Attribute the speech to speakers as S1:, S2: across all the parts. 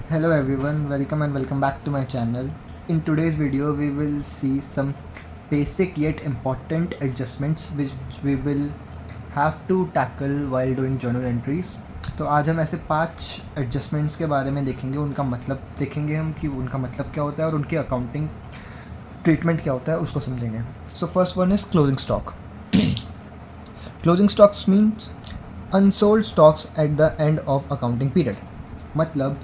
S1: Hello everyone, welcome back to my channel. In today's video, we will see some basic yet important adjustments which we will have to tackle while doing journal entries. तो आज हम ऐसे 5 adjustments के बारे में देखेंगे, उनका मतलब देखेंगे हम कि उनका मतलब क्या होता है और उनकी अकाउंटिंग ट्रीटमेंट क्या होता है उसको समझेंगे. So first one is closing stock. Closing stocks means unsold stocks at the end of accounting period. मतलब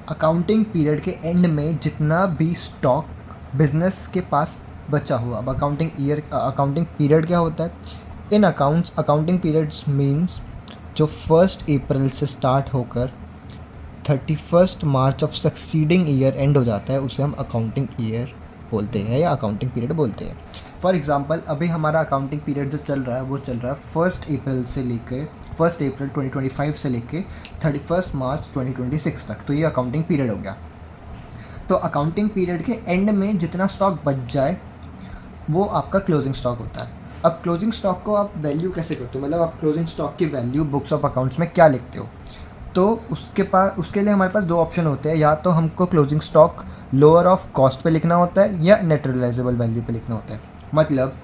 S1: अकाउंटिंग पीरियड के एंड में जितना भी स्टॉक बिजनेस के पास बचा हुआ. अब अकाउंटिंग पीरियड क्या होता है इन अकाउंट्स. अकाउंटिंग पीरियड्स मीन्स जो 1 अप्रैल से स्टार्ट होकर 31 मार्च ऑफ सक्सीडिंग ईयर एंड हो जाता है, उसे हम अकाउंटिंग ईयर बोलते हैं या अकाउंटिंग पीरियड बोलते हैं. फॉर एग्जांपल अभी हमारा अकाउंटिंग पीरियड जो चल रहा है वो चल रहा है 1 अप्रैल 2025 से लेके 31 मार्च 2026 तक. तो ये अकाउंटिंग पीरियड हो गया. तो अकाउंटिंग पीरियड के एंड में जितना स्टॉक बच जाए वो आपका क्लोजिंग स्टॉक होता है. अब क्लोजिंग स्टॉक को आप वैल्यू कैसे करते हो, मतलब आप क्लोजिंग स्टॉक की वैल्यू बुक्स ऑफ अकाउंट्स में क्या लिखते हो. तो उसके लिए हमारे पास 2 ऑप्शन होते हैं. या तो हमको closing stock lower of cost पे लिखना होता है या नेट रियलाइजेबल वैल्यू पे लिखना होता है. मतलब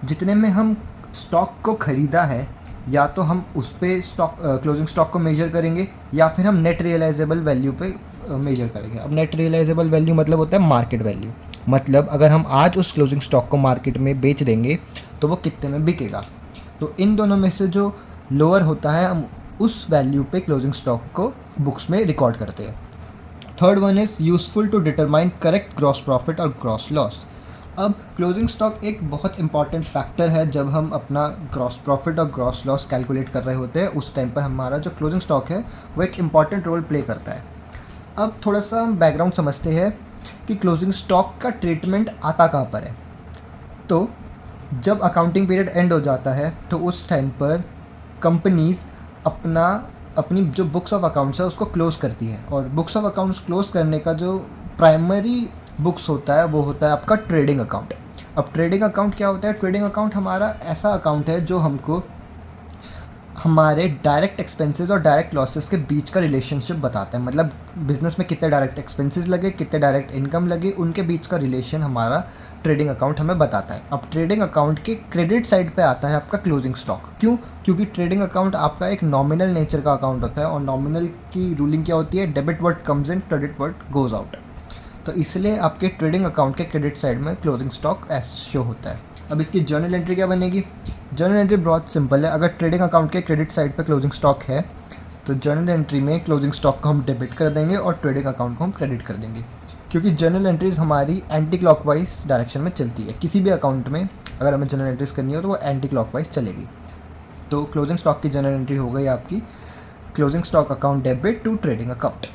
S1: जितने में हम स्टॉक को ख़रीदा है या तो हम उस पे क्लोजिंग स्टॉक को मेजर करेंगे या फिर हम नेट रियलाइजेबल वैल्यू पे मेजर करेंगे. अब नेट रियलाइजेबल वैल्यू मतलब होता है मार्केट वैल्यू. मतलब अगर हम आज उस क्लोजिंग स्टॉक को मार्केट में बेच देंगे तो वो कितने में बिकेगा. तो इन दोनों में से जो लोअर होता है हम उस वैल्यू पे क्लोजिंग स्टॉक को बुक्स में रिकॉर्ड करते हैं. Third one is useful to determine correct gross profit और ग्रॉस लॉस. अब क्लोजिंग स्टॉक एक बहुत इंपॉर्टेंट फैक्टर है जब हम अपना ग्रॉस प्रॉफिट और ग्रॉस लॉस कैलकुलेट कर रहे होते हैं. उस टाइम पर हमारा जो क्लोजिंग स्टॉक है वो एक इम्पॉर्टेंट रोल प्ले करता है. अब थोड़ा सा हम बैकग्राउंड समझते हैं कि क्लोजिंग स्टॉक का ट्रीटमेंट आता कहाँ पर है. तो जब अकाउंटिंग पीरियड एंड हो जाता है तो उस टाइम पर कंपनीज़ अपनी जो बुक्स ऑफ अकाउंट्स है उसको क्लोज़ करती है. और बुक्स ऑफ अकाउंट्स क्लोज़ करने का जो प्राइमरी बुक्स होता है वो होता है आपका ट्रेडिंग अकाउंट. अब ट्रेडिंग अकाउंट क्या होता है. ट्रेडिंग अकाउंट हमारा ऐसा अकाउंट है जो हमको हमारे डायरेक्ट एक्सपेंसेस और डायरेक्ट लॉसेस के बीच का रिलेशनशिप बताता है. मतलब बिजनेस में कितने डायरेक्ट एक्सपेंसेस लगे, कितने डायरेक्ट इनकम लगे, उनके बीच का रिलेशन हमारा ट्रेडिंग अकाउंट हमें बताता है. अब ट्रेडिंग अकाउंट के क्रेडिट साइड पे आता है आपका क्लोजिंग स्टॉक. क्यों? क्योंकि ट्रेडिंग अकाउंट आपका एक नॉमिनल नेचर का अकाउंट होता है और नॉमिनल की रूलिंग क्या होती है, debit word comes in, credit word goes out. तो इसलिए आपके ट्रेडिंग अकाउंट के क्रेडिट साइड में क्लोजिंग स्टॉक शो होता है. अब इसकी जर्नल एंट्री क्या बनेगी. जर्नल एंट्री बहुत सिंपल है. अगर ट्रेडिंग अकाउंट के क्रेडिट साइड पे क्लोजिंग स्टॉक है तो जर्नल एंट्री में क्लोजिंग स्टॉक को हम डेबिट कर देंगे और ट्रेडिंग अकाउंट को हम क्रेडिट कर देंगे. क्योंकि जर्नल एंट्रीज हमारी एंटी क्लॉकवाइज डायरेक्शन में चलती है. किसी भी अकाउंट में अगर हमें जर्नल एंट्रीज करनी हो तो वो एंटी क्लॉकवाइज चलेगी. तो क्लोजिंग स्टॉक की जर्नल एंट्री हो गई आपकी closing stock account debit to trading account.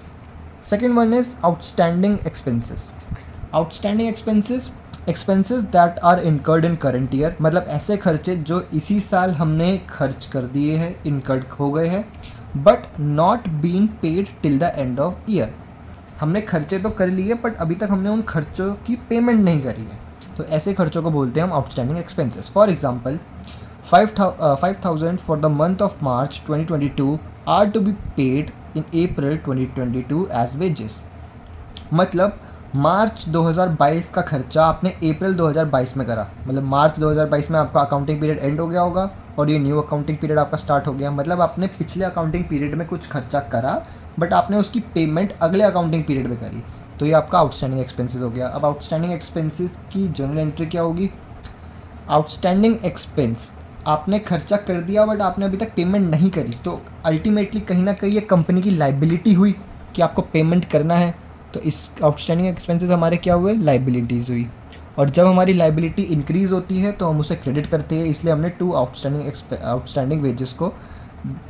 S1: Second one is outstanding expenses. Outstanding expenses that are incurred in current year. मतलब ऐसे खर्चे जो इसी साल हमने खर्च कर दिए हैं, इनकर्ड हो गए हैं, but not been paid till the end of year. हमने खर्चे तो कर लिए बट अभी तक हमने उन खर्चों की पेमेंट नहीं करी है. तो ऐसे खर्चों को बोलते हैं हम outstanding expenses. For example 5,000 for the month of March 2022 are to be paid in April 2022 as wages. मतलब मार्च 2022 का खर्चा आपने अप्रैल 2022 में करा. मतलब मार्च 2022 में आपका अकाउंटिंग पीरियड एंड हो गया होगा और ये न्यू अकाउंटिंग पीरियड आपका स्टार्ट हो गया. मतलब आपने पिछले अकाउंटिंग पीरियड में कुछ खर्चा करा बट आपने उसकी पेमेंट अगले अकाउंटिंग पीरियड में करी. तो ये आपका आउटस्टैंडिंग एक्सपेंसेस हो गया. अब आउटस्टैंडिंग एक्सपेंसेस की जर्नल एंट्री क्या होगी. आउटस्टैंडिंग एक्सपेंस आपने खर्चा कर दिया बट आपने अभी तक पेमेंट नहीं करी. तो अल्टीमेटली कहीं ना कहीं ये कंपनी की लाइबिलिटी हुई कि आपको पेमेंट करना है. तो इस आउटस्टैंडिंग एक्सपेंसेस हमारे क्या हुए, लाइबिलिटीज़ हुई. और जब हमारी लाइबिलिटी इंक्रीज़ होती है तो हम उसे क्रेडिट करते हैं. इसलिए हमने 2 आउटस्टैंडिंग वेजेस को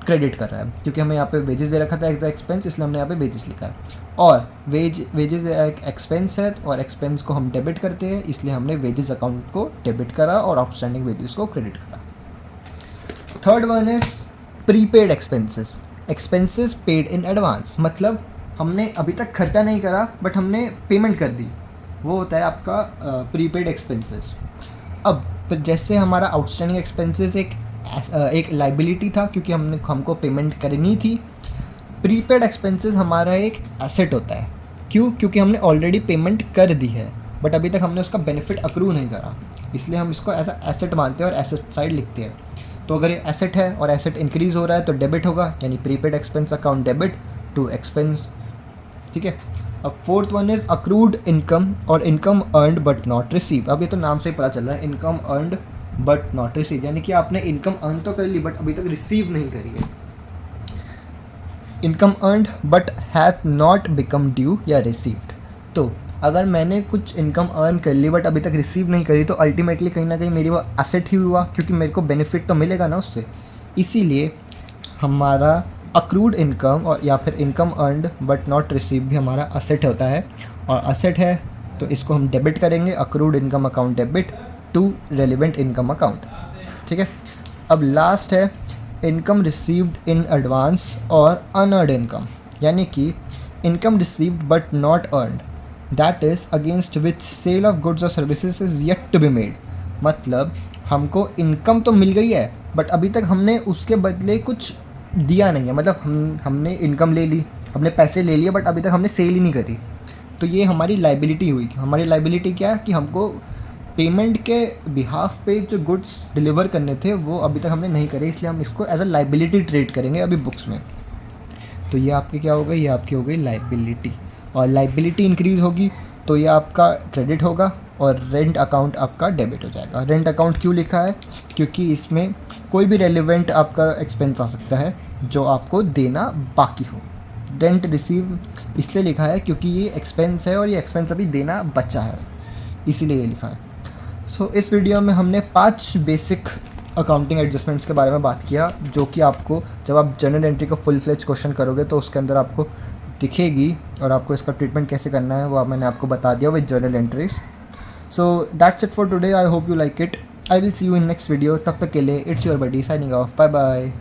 S1: क्रेडिट कर रहा है. क्योंकि हमें यहाँ पे वेजेस दे रखा था एज द एक्सपेंस, इसलिए हमने यहाँ पे वेजेस लिखा है. और वेजेस एक एक्सपेंस है और एक्सपेंस को हम डेबिट करते हैं, इसलिए हमने वेजेस अकाउंट को डेबिट करा और आउटस्टैंडिंग वेजेस को क्रेडिट करा. Third one is prepaid expenses paid in advance. मतलब हमने अभी तक खर्चा नहीं करा बट हमने पेमेंट कर दी, वो होता है आपका प्रीपेड एक्सपेंसेस. अब जैसे हमारा आउटस्टैंडिंग एक्सपेंसेस एक लाइबिलिटी था क्योंकि हमको पेमेंट करनी थी, प्रीपेड एक्सपेंसेस हमारा एक एसेट होता है। क्यों? क्योंकि हमने ऑलरेडी पेमेंट कर दी है बट अभी तक हमने उसका बेनिफिट अक्रू नहीं करा, इसलिए हम इसको ऐसा एसेट मानते हैं और एसेट साइड लिखते हैं। तो अगर ये एसेट है और एसेट इंक्रीज़ हो रहा है तो डेबिट होगा, यानी prepaid expense account debit to expense. ठीक है। अब fourth one is accrued income और income earned but not received. अब ये तो नाम से ही पता चल रहा है, income earned but not receive, यानी कि आपने इनकम अर्न तो कर ली बट अभी तक रिसीव नहीं करी है। Income earned but has not become due या रिसीव्ड। तो अगर मैंने कुछ इनकम अर्न कर ली बट अभी तक रिसीव नहीं करी तो अल्टीमेटली कहीं ना कहीं मेरी वो एसेट ही हुआ, क्योंकि मेरे को बेनिफिट तो मिलेगा ना उससे। इसीलिए हमारा अक्रूड इनकम और या फिर income earned but not receive भी हमारा असेट होता है, और असेट है तो इसको हम डेबिट करेंगे, accrued income account debit to relevant income account. ठीक है। अब लास्ट है इनकम रिसीव्ड इन एडवांस और अनअर्नड इनकम, यानी कि income received but not earned, that is against which sale of goods और services is yet to be made. मतलब हमको इनकम तो मिल गई है बट अभी तक हमने उसके बदले कुछ दिया नहीं है, मतलब हमने इनकम ले ली, हमने पैसे ले लिए बट अभी तक हमने सेल ही नहीं करी। तो ये हमारी लाइबिलिटी हुई। हमारी लाइबिलिटी क्या है कि हमको पेमेंट के बिहाफ पे जो गुड्स डिलीवर करने थे वो अभी तक हमने नहीं करे, इसलिए हम इसको एज अ लाइबिलिटी ट्रीट करेंगे अभी बुक्स में। तो ये आपकी क्या हो गई? ये आपकी हो गई लाइबिलिटी, और लाइबिलिटी इंक्रीज़ होगी तो ये आपका क्रेडिट होगा और रेंट अकाउंट आपका डेबिट हो जाएगा। रेंट अकाउंट क्यों लिखा है? क्योंकि इसमें कोई भी रेलिवेंट आपका एक्सपेंस आ सकता है जो आपको देना बाकी हो। रेंट रिसीव इसलिए लिखा है क्योंकि ये एक्सपेंस है और ये एक्सपेंस अभी देना बचा है, इसीलिए ये लिखा है। सो इस वीडियो में हमने 5 बेसिक अकाउंटिंग एडजस्टमेंट्स के बारे में बात किया, जो कि आपको जब आप जर्नल एंट्री को फुल फ्लेज क्वेश्चन करोगे तो उसके अंदर आपको दिखेगी, और आपको इसका ट्रीटमेंट कैसे करना है वो मैंने आपको बता दिया with journal entries. So that's it for today. I hope you like it. I will see you in next video. तब तक के लिए it's your buddy signing off. Bye bye.